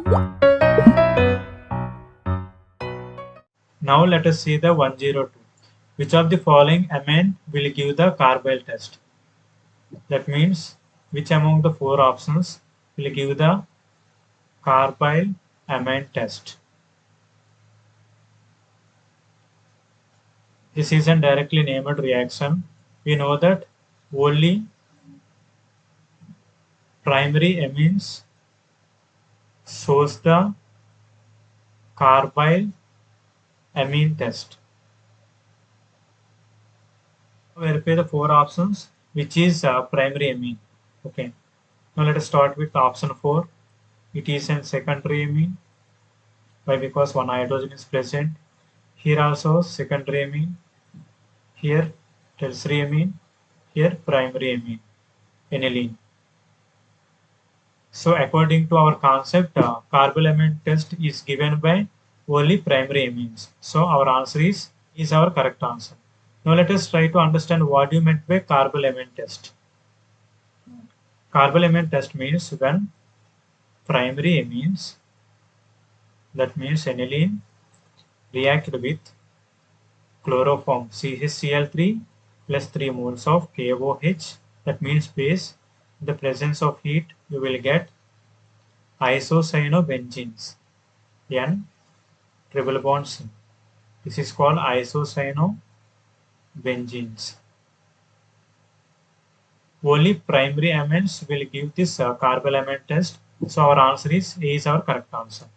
Now let us see the 102. Which of the following amine will give the carbyl test? That means which among the four options will give the carbyl amine test? This is a directly named reaction. We know that only primary amines shows the carbyl amine test. Verify the four options which is primary amine. Okay. Now let us start with option 4. It is a secondary amine. Why? Because one hydrogen is present. Here also secondary amine. Here tertiary amine. Here primary amine. Aniline. So according to our concept, carbyl amine test is given by only primary amines. So our answer is our correct answer. Now let us try to understand what you meant by carbyl amine test. Carbyl amine test means when primary amines, that means aniline, react with chloroform CHCl3 plus 3 moles of KOH, that means base. In the presence of heat, you will get isocyanobenzenes, N triple bond C. This is called isocyanobenzenes. Only primary amines will give this carbyl amine test. So our answer is A is our correct answer.